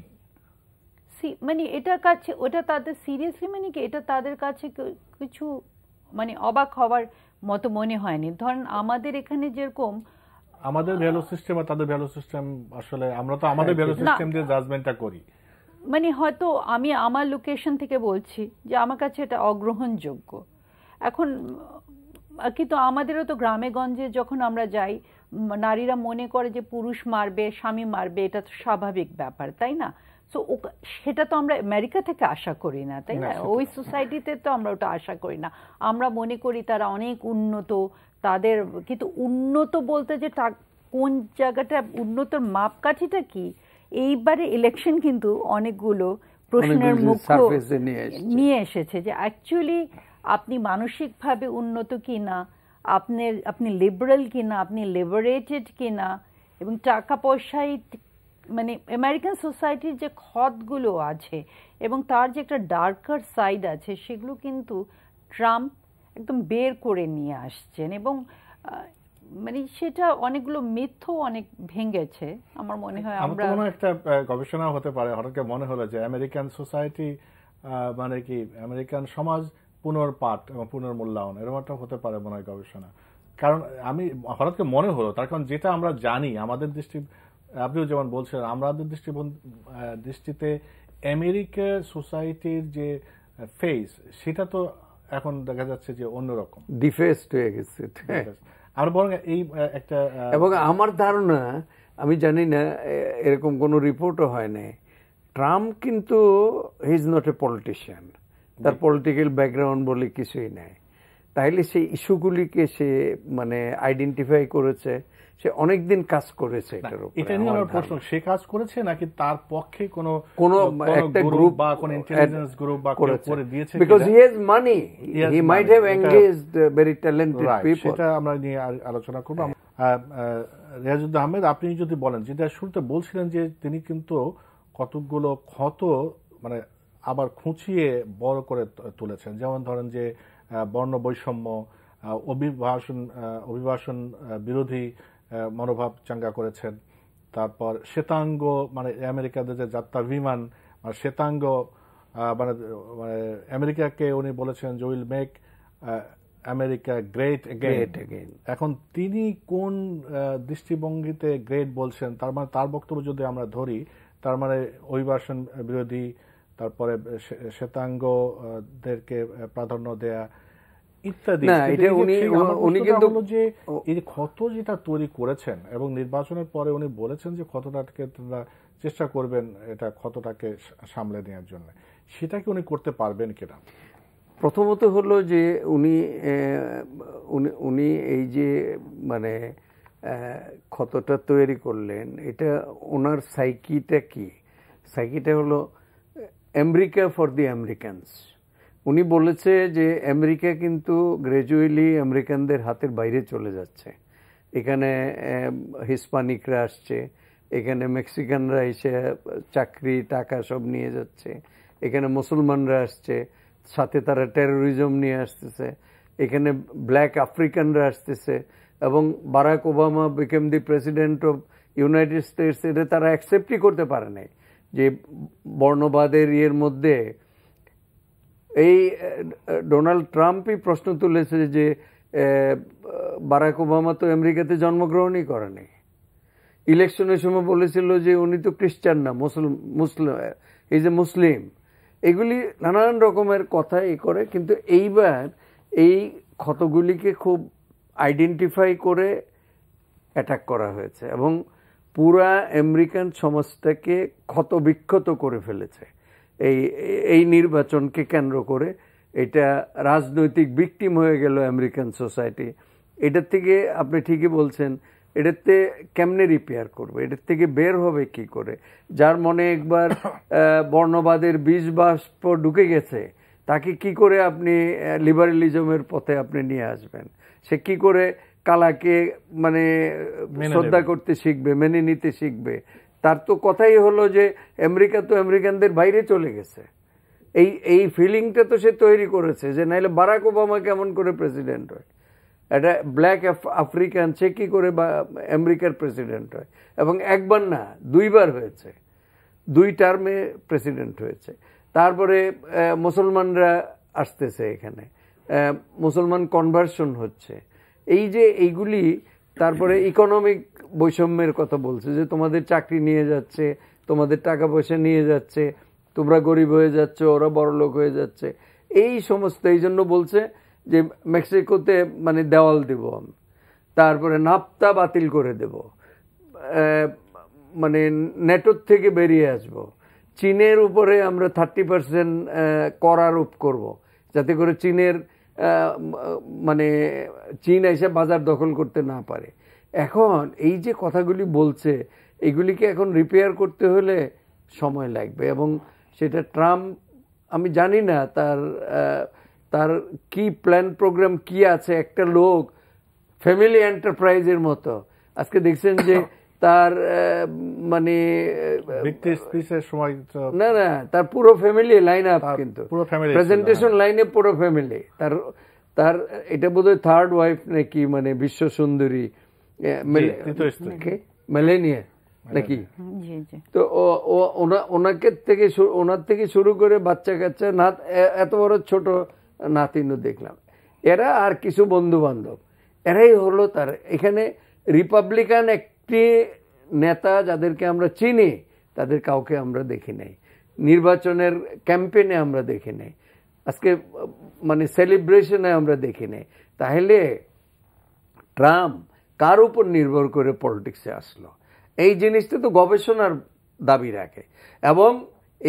মানে এটা কাছে ওটা তাদের সিরিয়াসলি মানে কি এটা তাদের কাছে কিছু মানে অবাক হওয়ার মতো মনে হয়নি। ধরেন আমাদের এখানে যেরকম আমাদের ভ্যালু সিস্টেম আর তাদের ভ্যালু সিস্টেম, আসলে আমরা তো আমাদের ভ্যালু সিস্টেম দিয়ে জাজমেন্টটা করি। মানে হয়তো আমি আমার লোকেশন থেকে বলছি যে আমার কাছে এটা অগ্রহণযোগ্য এখন, কিন্তু আমাদেরও তো গ্রামে গঞ্জে যখন আমরা যাই নারীরা মনে করে যে পুরুষ মারবে, স্বামী মারবে, এটা তো স্বাভাবিক ব্যাপার, তাই না? সো সেটা তো আমরা আমেরিকা থেকে আশা করি না, তাই না? ওই সোসাইটিতে তো আমরা ওটা আশা করি না। আমরা মনে করি তারা অনেক উন্নত, তাদের কিন্তু উন্নত বলতে যে কোন জায়গাটা উন্নতর মাপকাঠিটা কি, এইবারে ইলেকশন কিন্তু অনেকগুলো প্রশ্নের মুখ নিয়ে এসেছে যে অ্যাকচুয়ালি আপনি মানসিকভাবে উন্নত কিনা, আপনি লিবারেল কিনা, আপনি লিবারেটেড কিনা, এবং টাকা পয়সায় মানে আমেরিকান সোসাইটির যে খতগুলো আছে এবং তার যে একটা ডার্কার সাইড আছে সেগুলো কিন্তু ট্রাম্প একদম বের করে নিয়ে আসছেন। এবং মানে সেটা অনেকগুলো মিথ্য অনেক ভেঙেছে আমার মনে হয়। আমরা একটা গবেষণা হতে পারে, হঠাৎ মনে হলো যে আমেরিকান সোসাইটি মানে কি আমেরিকান সমাজ পুনর্পাঠ এবং পুনর্মূল্যায়ন, এরকম একটা হতে পারে মনে হয় গবেষণা। কারণ আমি হঠাৎ মনে হলো তার কারণ যেটা আমরা জানি আমাদের দৃষ্টি, আপনিও যেমন বলছেন আমাদের দৃষ্টিতে আমেরিকার সোসাইটির যে ফেস সেটা তো এখন দেখা যাচ্ছে যে অন্যরকম, ডিফেস্ট হয়ে গেছে। আর বরং এই একটা, এবং আমার ধারণা, আমি জানি না এরকম কোনো রিপোর্টও হয় না, ট্রাম্প কিন্তু he is not a politician, তার পলিটিক্যাল ব্যাকগ্রাউন্ড বলে কিছুই নাই। তাইলে সেই ইস্যুগুলিকে সে মানে আইডেন্টিফাই করেছে, সে অনেকদিন কাজ করেছে এটার উপর। এটা নিয়ে আমার প্রশ্ন, সে কাজ করেছে নাকি তার পক্ষে কোনো একটা গ্রুপ বা কোনো ইন্টেলিজেন্স গ্রুপ বা কেউ করে দিয়েছে? Because he has money, he might have engaged very talented people. সেটা আমরা নিয়ে আলোচনা করব। রিয়াজুদ্দিন আহমেদ, আপনি যদি বলেন, যেটা শুরুতে বলছিলেন যে তিনি কিন্তু কতগুলো ক্ষত মানে আবার খুঁচিয়ে বড় করে তুলেছেন, যেমন ধরেন যে বর্ণ বৈষম্য, অভিবাসন বিরোধী মনোভাব চাঙ্গা করেছেন। তারপর শ্বেতাঙ্গ মানে আমেরিকাদের যে যাত্রা বিমান শ্বেতাঙ্গ মানে আমেরিকাকে উনি বলেছেন যে will make America great again. এখন তিনি কোন দৃষ্টিভঙ্গিতে গ্রেট বলছেন, তার মানে তার বক্তব্য যদি আমরা ধরি, তার মানে অভিবাসন বিরোধী, তারপরে শ্বেতাঙ্গদেরকে প্রাধান্য দেয়া ইত্যাদি। উনি কিন্তু যে এই যে ক্ষত যেটা তৈরি করেছেন এবং নির্বাচনের পরে উনি বলেছেন যে ক্ষতটাকে তারা চেষ্টা করবেন এটা ক্ষতটাকে সামলে নেওয়ার জন্য, সেটা কি উনি করতে পারবেন কিনা? প্রথমত হলো যে উনি এই যে মানে ক্ষতটা তৈরি করলেন, এটা ওনার সাইকিটা কি? সাইকিটা হলো আমেরিকা ফর দি আমেরিকানস। উনি বলেছে যে আমেরিকা কিন্তু গ্র্যাজুয়ালি আমেরিকানদের হাতের বাইরে চলে যাচ্ছে, এখানে হিসপানিকরা আসছে, এখানে মেক্সিকানরা এসে চাকরি টাকা সব নিয়ে যাচ্ছে, এখানে মুসলমানরা আসছে, সাথে তারা টেরোরিজম নিয়ে আসতেছে, এখানে ব্ল্যাক আফ্রিকানরা আসতেছে, এবং Barack Obama became the president of United states, এটা তারা অ্যাকসেপ্টই করতে পারে নাই যে বর্ণবাদের ইয়ের মধ্যে। এই ডোনাল্ড ট্রাম্পই প্রশ্ন তুলেছে যে বারাক ওবামা তো আমেরিকাতে জন্মগ্রহণই করেনি, ইলেকশনের সময় বলেছিল যে উনি তো খ্রিস্টান না, মুসলিম, এই যে মুসলিম, এগুলি নানান রকমের কথা করে। কিন্তু এইবার এই ক্ষতগুলিকে খুব আইডেন্টিফাই করে অ্যাটাক করা হয়েছে এবং পুরা আমেরিকান সমাজটাকে ক্ষতবিক্ষত করে ফেলেছে এই নির্বাচনকে কেন্দ্র করে। এটা রাজনৈতিক ভিকটিম হয়ে গেল আমেরিকান সোসাইটি। এটার থেকে আপনি ঠিকই বলছেন, এটাতে কেমনে রিপেয়ার করবে, এটার থেকে বের হবে কি করে? যার মনে একবার বর্ণবাদের বীজ বাষ্প ঢুকে গেছে, তাকে কি করে আপনি লিবারেলিজমের পথে আপনি নিয়ে আসবেন? সে কি করে কালাকে মানে শ্রদ্ধা করতে শিখবে, মেনে নিতে শিখবে? তার তো কথাই হলো যে আমেরিকা তো আমেরিকানদের বাইরে চলে গেছে। এই ফিলিংটা তো সে তৈরি করেছে যে নাইলে বারাক ওবামা কেমন করে প্রেসিডেন্ট হয়, এটা ব্ল্যাক আফ্রিকান সে কি করে আমেরিকার প্রেসিডেন্ট হয়? এবং একবার না, দুইবার হয়েছে, 2 টার্মে প্রেসিডেন্ট হয়েছে। তারপরে মুসলমানরা আসতেছে, এখানে মুসলমান কনভার্সন হচ্ছে, এই যে এইগুলি। তারপরে ইকোনমিক বৈষম্যের কথা বলছে যে তোমাদের চাকরি নিয়ে যাচ্ছে, তোমাদের টাকা পয়সা নিয়ে যাচ্ছে, তোমরা গরিব হয়ে যাচ্ছ, ওরা বড়লোক হয়ে যাচ্ছে, এই সমস্ত। এই জন্য বলছে যে মেক্সিকোতে মানে দেওয়াল দেব, তারপরে নাফতা বাতিল করে দেব, মানে নেটোর থেকে বেরিয়ে আসব, চীনের উপরে আমরা 30% কর আরোপ করব, যাতে করে চীনের মানে চীন এসে বাজার দখল করতে না পারে। এখন এই যে কথাগুলি বলছে, এগুলিকে এখন রিপেয়ার করতে হলে সময় লাগবে। এবং সেটা ট্রাম্প, আমি জানি না তার কি প্ল্যান প্রোগ্রাম কি আছে। একটা লোক ফ্যামিলি এন্টারপ্রাইজের মতো, আজকে দেখছেন যে তার মানে না না তার পুরো ফ্যামিলি লাইন আপ, কিন্তু প্রেজেন্টেশন লাইনে পুরো ফ্যামিলি। তার এটা বোধহয় 3rd ওয়াইফ নাকি, মানে বিশ্ব সুন্দরী মেলেনিয়া নাকি। তো ওনার থেকে শুরু করে বাচ্চা কাচ্চা, এত বড় ছোট নাতিনও দেখলাম। এরা আর কিছু বন্ধু বান্ধব, এরাই হলো তার। এখানে রিপাবলিকান একটি নেতা যাদেরকে আমরা চিনি, তাদের কাউকে আমরা দেখি নাই, নির্বাচনের ক্যাম্পেইনে আমরা দেখি নাই, আজকে মানে সেলিব্রেশনে আমরা দেখি নাই। তাহলে ট্রাম্প কার উপর নির্ভর করে পলিটিক্সে আসলো? এই জিনিসটা তো গবেষণার দাবি রাখে। এবং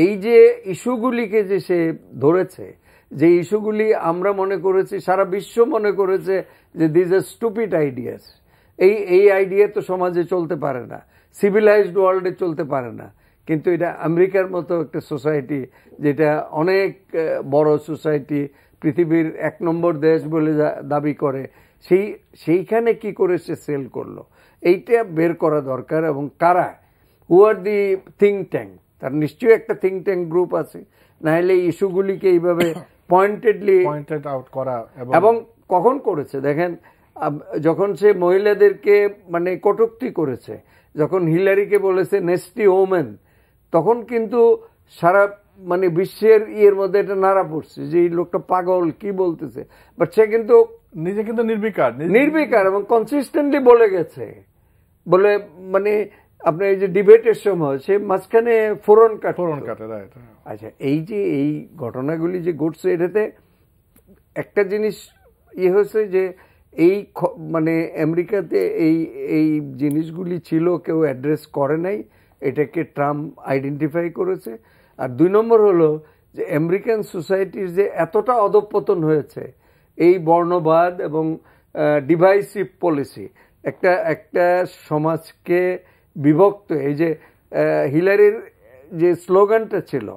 এই যে ইস্যুগুলিকে যে সে ধরেছে, যে ইস্যুগুলি আমরা মনে করেছি, সারা বিশ্ব মনে করেছে যে দিস আর স্টুপিড আইডিয়াস, এই আইডিয়া তো সমাজে চলতে পারে না, সিভিলাইজড ওয়ার্ল্ডে চলতে পারে না। কিন্তু এটা আমেরিকার মতো একটা সোসাইটি, যেটা অনেক বড় সোসাইটি, পৃথিবীর 1 নম্বর দেশ বলে দাবি করে, সেইখানে কি করে সে সেল করলো, এইটা বের করা দরকার। এবং কারা, হু আর দি থিঙ্ক ট্যাঙ্ক, তার নিশ্চয়ই একটা থিঙ্ক ট্যাঙ্ক গ্রুপ আছে, নাহলে ইস্যুগুলিকে এইভাবে পয়েন্টেড আউট করা। এবং কখন করেছে দেখেন, যখন সে মহিলাদেরকে মানে কটূক্তি করেছে, যখন হিলারিকে বলেছে নেস্টি ওমেন, তখন কিন্তু সারা মানে বিশ্বের ইয়ের মধ্যে এটা নাড়া পড়ছে যে এই লোকটা পাগল, কি বলতেছে। বাট সে কিন্তু নিজে কিন্তু নির্বিকার এবং কনসিস্টেন্টলি বলে গেছে, বলে মানে আপনার এই যে ডিবেটের সময় সে মাঝখানে ফোরন কাটে। আচ্ছা, এই যে এই ঘটনাগুলি যে ঘটছে, এটাতে একটা জিনিস হয়েছে যে এই মানে আমেরিকাতে এই জিনিসগুলি ছিল, কেউ অ্যাড্রেস করে নাই, এটাকে ট্রাম্প আইডেন্টিফাই করেছে। আর 2 নম্বর হলো যে আমেরিকান সোসাইটির যে এতটা অধঃপতন হয়েছে, এই বর্ণবাদ এবং ডিভাইসিভ পলিসি একটা সমাজকে বিভক্ত। এই যে হিলারির যে স্লোগানটা ছিল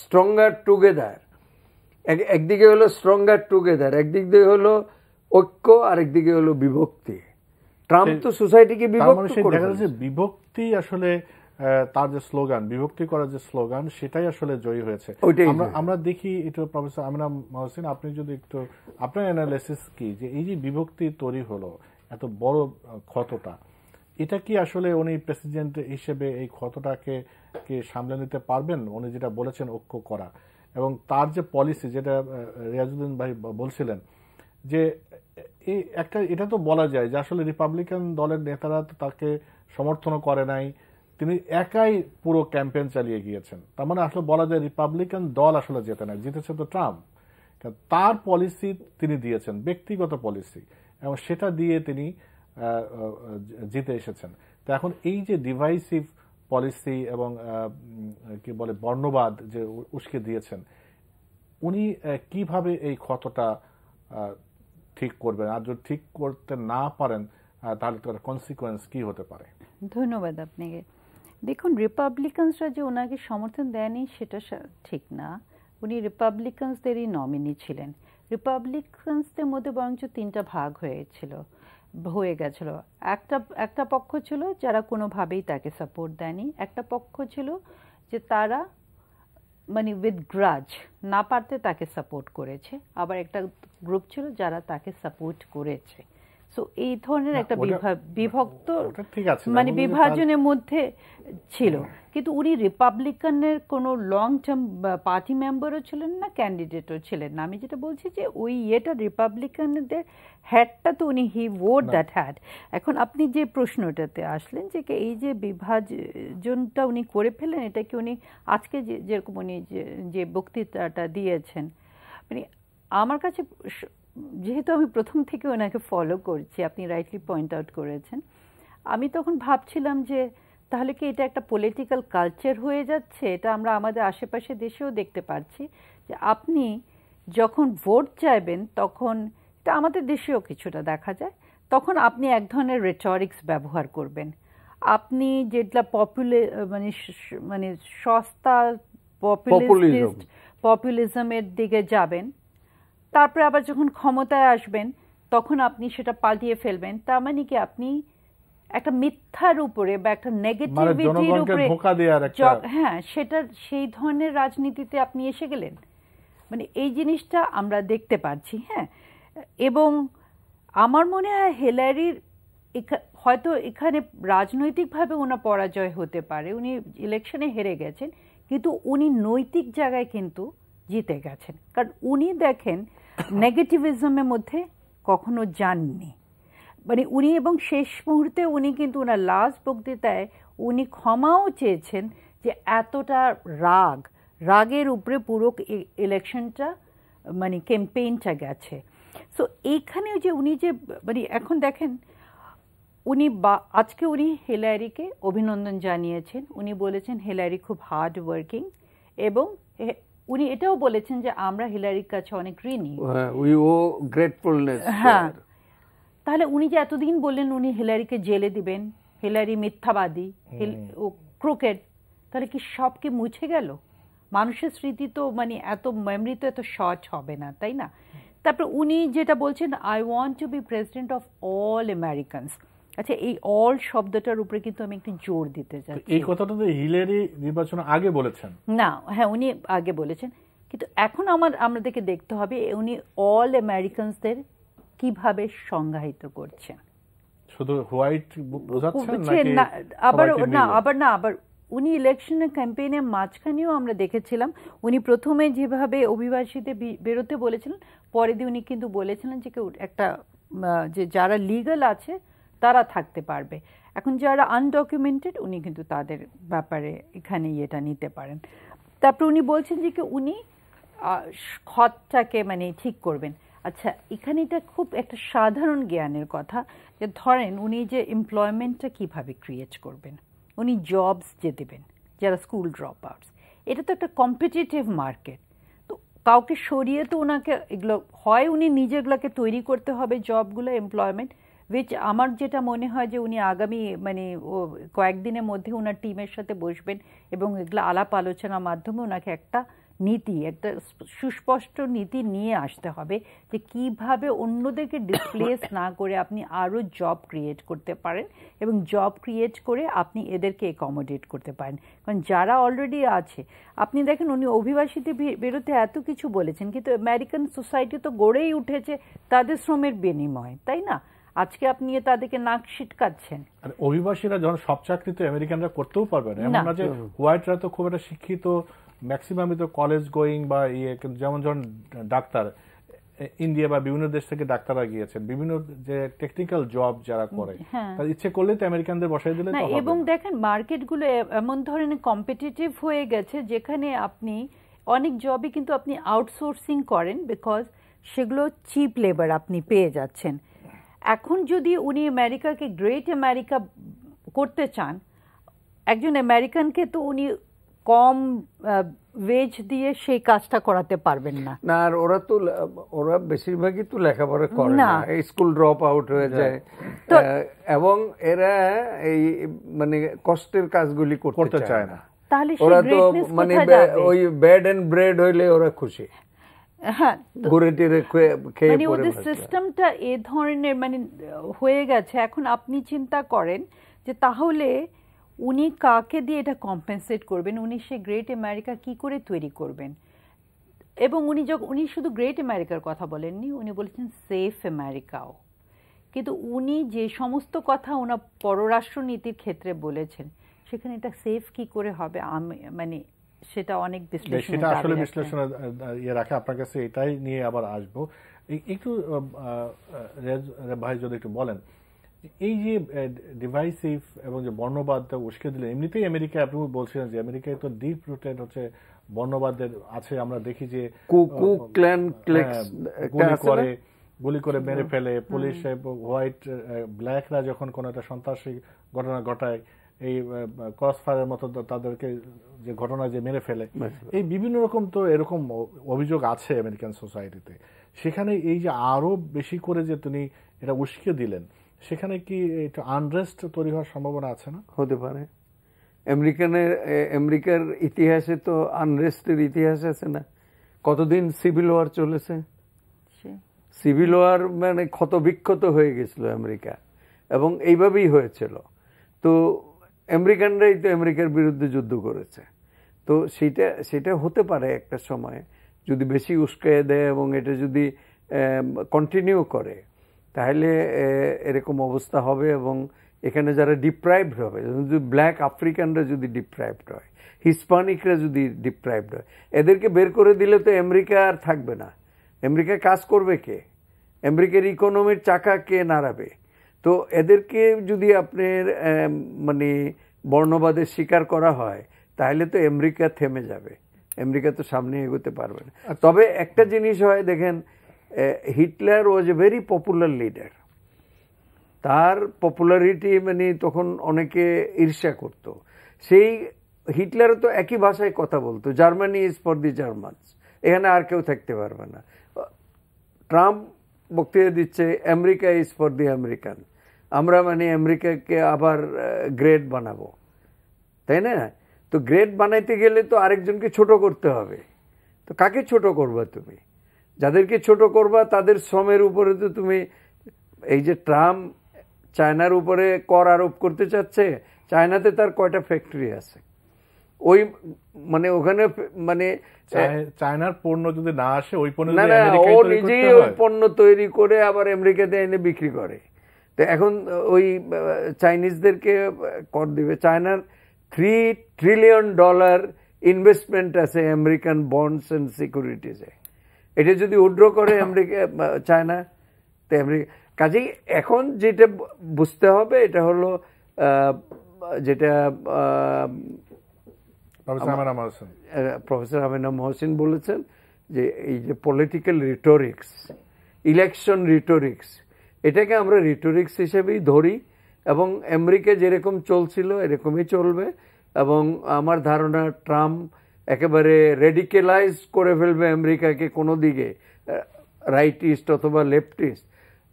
স্ট্রঙ্গার টুগেদার, একদিকে হলো স্ট্রঙ্গার টুগেদার, একদিক দিয়ে হলো ঐক্য, আর একদিকে হলো বিভক্তি। ট্রাম্প তো সোসাইটিকে বিভক্ত করে দেখা যাচ্ছে বিভক্তি আসলে তার যে স্লোগান, বিভক্তি করার যে স্লোগান, সেটাই আসলে জয়ী হয়েছে। আমরা দেখি এটা প্রফেসর আমিনা মহসিন, আপনি যদি একটু আপনার অ্যানালাইসিস কি, যে এই যে বিভক্তি তৈরি হলো, এত বড় ক্ষতটা, এটা কি আসলে উনি প্রেসিডেন্ট হিসেবে এই ক্ষতটাকে সামলে নিতে পারবেন? উনি যেটা বলেছেন ঐক্য করা, এবং তার যে পলিসি, যেটা রিয়াজউদ্দিন ভাই বলছিলেন, যে এটা তো বলা যায় যে আসলে রিপাবলিকান দলের নেতারা তাকে সমর্থন করে নাই, তিনি একাই পুরো ক্যাম্পেইন চালিয়ে গিয়েছেন। তার মানে আসলে বলা যায় রিপাবলিকান দল আসলে জেতে না, জিতেছে তো ট্রাম্প। তার পলিসি তিনি দিয়েছেন, ব্যক্তিগত পলিসি, এবং সেটা দিয়ে তিনি জিতে এসেছেন। তো এখন এই যে ডিভাইসিভ পলিসি এবং কি বলে বর্ণবাদ যে উস্কে দিয়েছেন, উনি কিভাবে এই ক্ষতটা ঠিক করবেন? আর যদি ঠিক করতে না পারেন, তাহলে তার কনসিকুয়েন্স কি হতে পারে? ধন্যবাদ আপনাকে। দেখুন, রিপাবলিকানসরা যে ওনাকে সমর্থন দেয়নি সেটা ঠিক না। উনি রিপাবলিকানসদেরই নমিনি ছিলেন। রিপাবলিকানসদের মধ্যে বরঞ্চ তিনটা ভাগ হয়ে গেছিল। একটা পক্ষ ছিল যারা কোনোভাবেই তাকে সাপোর্ট দেয়নি, একটা পক্ষ ছিল যে তারা মানে উইথ গ্রাজ না পারতে তাকে সাপোর্ট করেছে, আবার একটা গ্রুপ ছিল যারা তাকে সাপোর্ট করেছে। সো এই ধরনের একটা বিভক্ত মানে বিভাজনের মধ্যে ছিল। কিন্তু উনি রিপাবলিকানের কোনো লং টার্ম পার্টি মেম্বারও ছিলেন না, ক্যান্ডিডেটও ছিলেন না। আমি যেটা বলছি যে ওই রিপাবলিকানদের হ্যাটটা তো উনি হি ওয়ার দ্যাট হ্যাট। এখন আপনি যে প্রশ্নটাতে আসলেন যে এই যে বিভাজনটা উনি করে ফেলেন, এটা কি উনি আজকে যেরকম উনি যে বক্তৃতাটা দিয়েছেন, মানে আমার কাছে, যেহেতু আমি প্রথম থেকে ওনাকে ফলো করছি, আপনি রাইটলি পয়েন্ট আউট করেছেন, আমি তখন ভাবছিলাম যে তাহলে কি এটা একটা পলিটিক্যাল কালচার হয়ে যাচ্ছে? এটা আমরা আমাদের আশেপাশে দেশেও দেখতে পাচ্ছি যে আপনি যখন ভোট চাইবেন, তখন এটা আমাদের দেশেও কিছুটা দেখা যায়, তখন আপনি এক ধরনের রেটরিক্স ব্যবহার করবেন। আপনি যেটা মানে সস্তা পপুলিজমের দিকে যাবেন, তারপরে আবার যখন ক্ষমতায় আসবেন তখন আপনি সেটা পাল্টিয়ে ফেলবেন। তার মানে কি আপনি একটা মিথ্যার উপরে বা একটা নেগেটিভিটির উপরে, হ্যাঁ, সেই ধরনের রাজনীতিতে আপনি এসে গেলেন। মানে এই জিনিসটা আমরা দেখতে পাচ্ছি। হ্যাঁ, এবং আমার মনে হয় হিলারির হয়তো এখানে রাজনৈতিকভাবে ওনার পরাজয় হতে পারে, উনি ইলেকশনে হেরে গেছেন, কিন্তু উনি নৈতিক জায়গায় কিন্তু জিতে গেছেন। কারণ উনি দেখেন নেগেটিভিজমের মধ্যে কখনো যাননি, মানে উনি, এবং শেষ মুহূর্তে উনি কিন্তু ওনার লাস্ট বক্তৃতায় উনি ক্ষমাও চেয়েছেন যে এতটা রাগের উপরে পুরো ইলেকশনটা মানে ক্যাম্পেইনটা গেছে। সো এইখানে যে উনি যে মানে এখন দেখেন আজকে উনি হিলারিকে অভিনন্দন জানিয়েছেন। উনি বলেছেন হিলারি খুব হার্ড ওয়ার্কিং, এবং উনি এটাও বলেছেন যে আমরা হিলারির কাছে অনেক ঋণী। হ্যাঁ, তাহলে উনি যে এতদিন বললেন উনি হিলারিকে জেলে দিবেন, হিলারি মিথ্যাবাদী, ও ক্রোকেড, তাহলে কি সব কি মুছে গেল? মানুষের স্মৃতি তো মানে এত মেমরি তো এত শর্ট হবে না, তাই না? তারপর উনি যেটা বলছেন, I want to be president of all Americans. আচ্ছা, এই অল শব্দটার উপরে কিন্তু আমি একটু জোর দিতে চাই। এই কথাটা তো হিলারি নির্বাচন আগে বলেছেন না? হ্যাঁ, উনি আগে বলেছেন, কিন্তু এখন আমাদেরকে দেখতে হবে উনি অল আমেরিকানসদের কিভাবে সংজ্ঞায়িত করছেন। শুধু হোয়াইট বোঝাচ্ছেন আবার উনি ইলেকশনের ক্যাম্পেইনের মাঝখানেও আমরা দেখেছিলাম উনি প্রথমে যেভাবে অভিবাসীদের বেরোতে বলেছিলেন, পরে দিয়ে উনি কিন্তু বলেছিলেন যে একটা যে যারা লিগ্যাল আছে তারা থাকতে পারবে। এখন যারা আনডকুমেন্টেড উনি কিন্তু তাদের ব্যাপারে এখানে এটা নিতে পারেন। তারপর উনি বলছেন যে উনি ক্ষতটাকে মানে ঠিক করবেন। আচ্ছা, এখানে এটা খুব একটা সাধারণ জ্ঞানের কথা, যে ধরেন উনি যে এমপ্লয়মেন্টটা কিভাবে ক্রিয়েট করবেন, উনি জবস যে দেবেন যারা স্কুল ড্রপ আউটস, এটা তো একটা কম্পিটিটিভ মার্কেট। তো কাউকে সরিয়ে তো ওনাকে এগুলো হয় উনি নিজেগুলোকে তৈরি করতে হবে, জবগুলো, এমপ্লয়মেন্ট, উইচ আমার যেটা মনে হয় যে উনি আগামী মানে কয়েকদিনের মধ্যে ওনার টিমের সাথে বসবেন এবং এগুলো আলাপ আলোচনার মাধ্যমে ওনাকে একটা নীতি, একটা সুস্পষ্ট নীতি নিয়ে আসতে হবে যে কিভাবে অন্যদেরকে ডিসপ্লেস না করে আপনি আরও জব ক্রিয়েট করতে পারেন এবং জব ক্রিয়েট করে আপনি এদেরকে অ্যাকোমোডেট করতে পারেন। কারণ যারা অলরেডি আছে, আপনি দেখেন উনি অভিবাসীদের বিরুদ্ধে এত কিছু বলেছেন, কিন্তু আমেরিকান সোসাইটি তো গড়েই উঠেছে তাদের শ্রমের বিনিময়ে, তাই না? আজকে আপনি তাদেরকে নাক ছিটকাচ্ছেন। অভিবাসীরা যখন সব চাকরি তো আমেরিকানরা করতেও পারবে না, এমন না যে হোয়াইটরা তো খুব একটা শিক্ষিত, ম্যাক্সিমামই তো কলেজ গোয়িং বা যেমন যখন ডাক্তার ইন্ডিয়া বা বিভিন্ন দেশ থেকে ডাক্তাররা গিয়েছেন, বিভিন্ন যে টেকনিক্যাল জব যারা করে তার ইচ্ছে করলে তো আমেরিকানদের বসাই দিলে তো হবে। এবং দেখেন মার্কেটগুলো এমন ধরনের কম্পিটিটিভ হয়ে গেছে যেখানে আপনি অনেক জবই কিন্তু আপনি আউটসোর্সিং করেন, বিকজ সেগুলো চিপ লেবার আপনি পেয়ে যাচ্ছেন। এখন যদি উনি আমেরিকাকে গ্রেট আমেরিকা করতে চান, একজন আমেরিকানকে তো উনি কম ওয়েজ দিয়ে সেই কাজটা করাতে পারবেন না। না, আর ওরা বেশিরভাগই তো লেখাপড়া করে না, স্কুল ড্রপ আউট হয়ে যায়, এবং এরা এই মানে কষ্টের কাজগুলি করতে চায় না। তাহলে ওরা তো মানে ওই ব্রেড এন্ড ব্রেড হইলে ওরা খুশি। হ্যাঁ, মানে ওদের সিস্টেমটা এ ধরনের মানে হয়ে গেছে। এখন আপনি চিন্তা করেন যে তাহলে উনি কাকে দিয়ে এটা কম্পেনসেট করবেন, উনি সে গ্রেট আমেরিকা কি করে তৈরি করবেন? এবং উনি শুধু গ্রেট আমেরিকার কথা বলেননি, উনি বলেছেন সেফ আমেরিকাও। কিন্তু উনি যে সমস্ত কথা ওনার পররাষ্ট্রনীতির ক্ষেত্রে বলেছেন, সেখানে এটা সেফ কি করে হবে, মানে সেটা অনেক সেটা আসলে বিশ্লেষণের ইয়ে রাখে। আপনার কাছে এটাই নিয়ে আবার আসবো। একটু ভাই যদি একটু বলেন, এই যে ডিভাইসিভ এবং যে বর্ণবাদ উস্কে দিলেন, এমনিতেই আমেরিকা, আপনি বলছিলেন যে আমেরিকায় তো ডিপ রুটেড হচ্ছে বর্ণবাদের আছে। আমরা দেখি যে গুলি করে মেরে ফেলে পুলিশ, হোয়াইট ব্ল্যাকরা যখন কোন একটা সন্ত্রাসী ঘটনা ঘটায়, এই ক্রস ফায়ারের মতো তাদেরকে যে ঘটনা যে মেরে ফেলে, এই বিভিন্ন রকম তো এরকম অভিযোগ আছে আমেরিকান সোসাইটিতে। সেখানে এই যে আরো বেশি করে যে তিনি এটা উস্কে দিলেন, সেখানে কি একটু আনরেস্ট তৈরি হওয়ার সম্ভাবনা আছে না? হতে পারে। আমেরিকার ইতিহাসে তো আনরেস্টের ইতিহাস আছে না? কতদিন সিভিল ওয়ার চলেছে, সিভিল ওয়ার মানে ক্ষত বিক্ষত হয়ে গেছিল আমেরিকা, এবং এইভাবেই হয়েছিল। তো আমেরিকানরাই তো আমেরিকার বিরুদ্ধে যুদ্ধ করেছে। তো সেটা হতে পারে একটা সময় যদি বেশি উস্কায়ে দেয় এবং এটা যদি কন্টিনিউ করে, তাহলে এরকম অবস্থা হবে। এবং এখানে যারা ডিপ্রাইভড হবে, যদি ব্ল্যাক আফ্রিকানরা যদি ডিপ্রাইভড হয়, হিসপানিকরা যদি ডিপ্রাইভড হয়, এদেরকে বের করে দিলে তো আমেরিকা আর থাকবে না। আমেরিকা কাজ করবে কে? আমেরিকার ইকোনমির চাকা কে নাড়াবে? তো এদেরকে যদি আপনার মানে বর্ণবাদের শিকার করা হয়, তাহলে তো আমেরিকা থেমে যাবে, আমেরিকা তো সামনে এগোতে পারবে না। তবে একটা জিনিস হয়, দেখেন, Hitler was a very popular leader. তার পপুলারিটি মানে তখন অনেকে ঈর্ষা করত। সেই হিটলারও তো একই ভাষায় কথা বলতো, জার্মানি ইজ ফর দি জার্মানস, এখানে আর কেউ থাকতে পারবে না। ট্রাম্প বক্তৃতা দিচ্ছে America is for the American, আমরা মানে আমেরিকাকে আবার গ্রেট বানাবো, তাই না? তো গ্রেট বানাইতে গেলে তো আরেকজনকে ছোট করতে হবে। তো কাকে ছোট করবা তুমি? যাদেরকে ছোট করবা তাদের শ্রমের উপরে তো তুমি, এই যে ট্রাম্প চায়নার উপরে কর আরোপ করতে চাচ্ছে, চায়নাতে তার কয়টা ফ্যাক্টরি আছে? ওই মানে ওখানে মানে চায়নার পণ্য যদি না আসে, ওই পণ্য না, ও নিজেই ওই পণ্য তৈরি করে আবার আমেরিকাতে এনে বিক্রি করে। তো এখন ওই চাইনিজদেরকে কর দিবে। চায়নার $3 ট্রিলিয়ন ইনভেস্টমেন্ট আছে আমেরিকান বন্ডস এন্ড সিকিউরিটিজে। এটা যদি উইথড্র করে আমেরিকা, চায়না, তো আমেরিকা, কাজেই এখন যেটা বুঝতে হবে এটা হলো যেটা প্রফেসর আমিনা মহসিন বলেছেন, যে এই যে পলিটিক্যাল রিটোরিক্স, ইলেকশন রিটোরিক্স, এটাকে আমরা রিটোরিক্স হিসেবেই ধরি, এবং আমেরিকা যেরকম চলছিল এরকমই চলবে। এবং আমার ধারণা ট্রাম্প একেবারে রেডিকেলাইজ করে ফেলবে আমেরিকাকে, কোনো দিকে রাইটিস্ট অথবা লেফটিস্ট,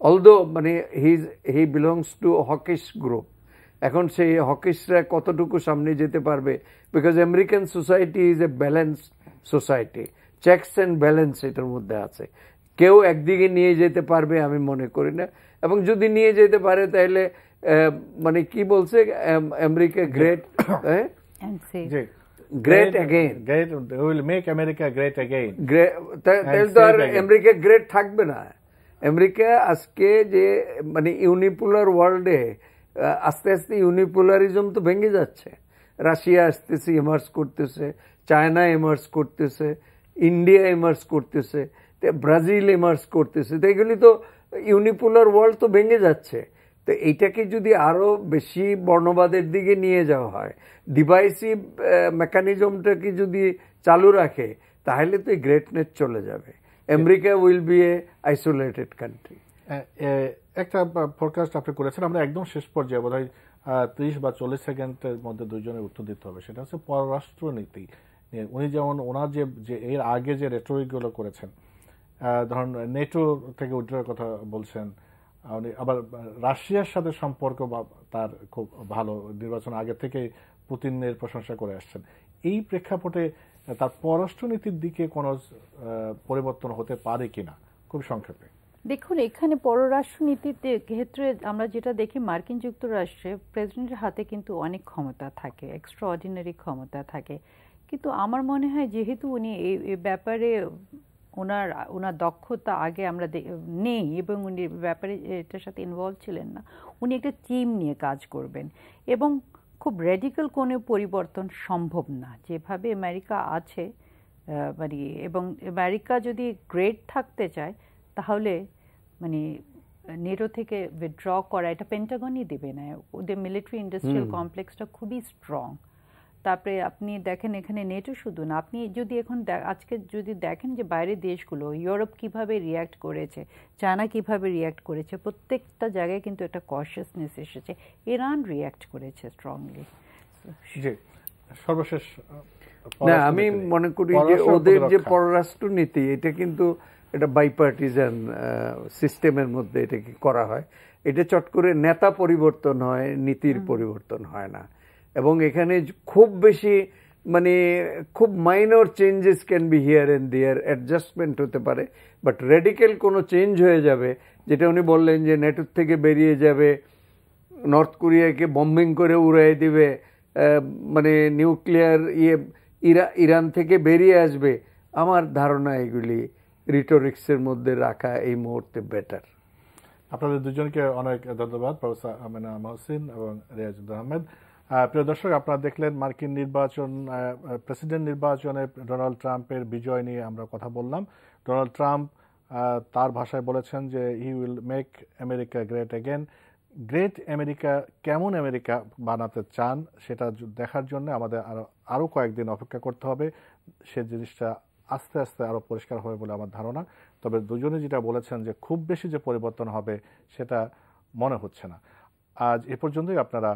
অলদো মানে হি বিলংস টু হকিশ গ্রুপ। এখন সেই হকিশরা কতটুকু সামনে যেতে পারবে, because American society is a balanced society, checks and balance এটার মধ্যে আছে। কেউ একদিকে নিয়ে যেতে পারবে আমি মনে করি না, এবং যদি নিয়ে যেতে পারে তাহলে মানে কি বলছে America great great again, will make America great again. তাহলে তো আর আমেরিকা গ্রেট থাকবে না। আমেরিকা আজকে যে মানে ইউনিপোলার ওয়ার্ল্ডে আস্তে আস্তে ইউনিপোলারিজম তো ভেঙে যাচ্ছে। রাশিয়া আসতেছে, এমার্জ করতেছে, চায়না এমার্জ করতেছে, ইন্ডিয়া এমার্জ করতেছে, ব্রাজিল এমার্জ করতেছে। তো এগুলি তো ইউনিপোলার ওয়ার্ল্ড তো ভেঙে যাচ্ছে। তো এইটাকে যদি আরো বেশি বর্ণবাদের দিকে নিয়ে যাওয়া হয়, ডিভাইসিভ মেকানিজমটাকে যদি চালু রাখে, তাহলে তো এই গ্রেটনেস চলে যাবে। America will B A isolated country. একটা ফোরকাস্ট আপনি করেছেন, আমরা একদম শেষ পর্যায়ে বোধহয় 30 বা 40 সেকেন্ডের মধ্যে দুইজনের উত্তর দিতে হবে। সেটা হচ্ছে পররাষ্ট্রনীতি। উনি যেমন ওনার যে এর আগে যে রেটরিক গুলো করেছেন, ধরুন নেটো থেকে উইথড্রয়ের কথা বলছেন, উনি আবার রাশিয়ার সাথে সম্পর্ক তার খুব ভালো, নির্বাচন আগে থেকে পুতিনের প্রশংসা করে আসছেন। এই প্রেক্ষাপটে তার পররাষ্ট্রনীতির দিকে কোনো পরিবর্তন হতে পারে কিনা, খুব সংক্ষেপে। দেখুন, এখানে পররাষ্ট্রনীতির ক্ষেত্রে আমরা যেটা দেখি, মার্কিন যুক্তরাষ্ট্রে প্রেসিডেন্টের হাতে কিন্তু অনেক ক্ষমতা থাকে, এক্সট্রা অর্ডিনারি ক্ষমতা থাকে। কিন্তু আমার মনে হয় যেহেতু উনি এই ব্যাপারে ওনার দক্ষতা আগে আমরা নেই এবং উনি ব্যাপারে এটার সাথে ইনভলভ ছিলেন না, উনি একটা টিম নিয়ে কাজ করবেন এবং খুব রেডিক্যাল কোনো পরিবর্তন সম্ভব না যেভাবে আমেরিকা আছে। মানে এবং আমেরিকা যদি গ্রেট থাকতে চায় তাহলে মানে নেটো থেকে উইথড্র করা, এটা পেন্টাগনই দেবে না। ওদের মিলিটারি ইন্ডাস্ট্রিয়াল কমপ্লেক্সটা খুবই স্ট্রং। তারপরে আপনি দেখেন এখানে নেটো শুধু না, আপনি যদি এখন আজকে যদি দেখেন যে বাইরের দেশগুলো, ইউরোপ কিভাবে রিয়্যাক্ট করেছে, চায়না কিভাবে রিয়্যাক্ট করেছে, প্রত্যেকটা জায়গায় কিন্তু একটা কশিয়াসনেস এসেছে। ইরান রিয়্যাক্ট করেছে স্ট্রংলি। সর্বশেষ না, আমি মনে করি যে ওদের যে পররাষ্ট্রনীতি, এটা কিন্তু এটা বাইপার্টিজান সিস্টেমের মধ্যে এটাকে করা হয়। এটা চট করে নেতা পরিবর্তন হয়, নীতির পরিবর্তন হয় না। এবং এখানে খুব বেশি মানে খুব minor changes can be here and there, adjustment হতে পারে, বাট রেডিক্যাল কোনো চেঞ্জ হয়ে যাবে, যেটা উনি বললেন যে নেটোর থেকে বেরিয়ে যাবে, নর্থ কোরিয়াকে বম্বিং করে উড়াই দিবে, মানে নিউক্লিয়ার ইরান থেকে বেরিয়ে আসবে, আমার ধারণা এগুলি রিটোরিক্সের মধ্যে রাখা এই মুহূর্তে বেটার। আপনাদের দুজনকে অনেক ধন্যবাদ, প্রফেসর আমেনা মহসিন এবং রিয়াজুদ্দিন আহমেদ। প্রিয় দর্শক, আপনারা দেখলেন মার্কিন নির্বাচন, প্রেসিডেন্ট নির্বাচনে ডোনাল্ড ট্রাম্পের বিজয় নিয়ে আমরা কথা বললাম। ডোনাল্ড ট্রাম্প তার ভাষায় বলেছেন যে he will make America great again. Great America কেমন আমেরিকা বানাতে চান সেটা দেখার জন্য আমাদের আরও কয়েকদিন অপেক্ষা করতে হবে। সে জিনিসটা আস্তে আস্তে আরও পরিষ্কার হবে বলে আমার ধারণা। তবে দুজনে যেটা বলেছেন যে খুব বেশি যে পরিবর্তন হবে সেটা মনে হচ্ছে না। আজ এ পর্যন্তই। আপনারা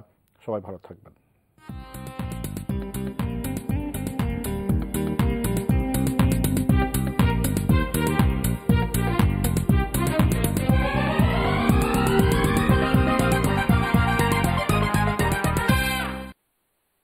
সবাই ভালো থাকবেন।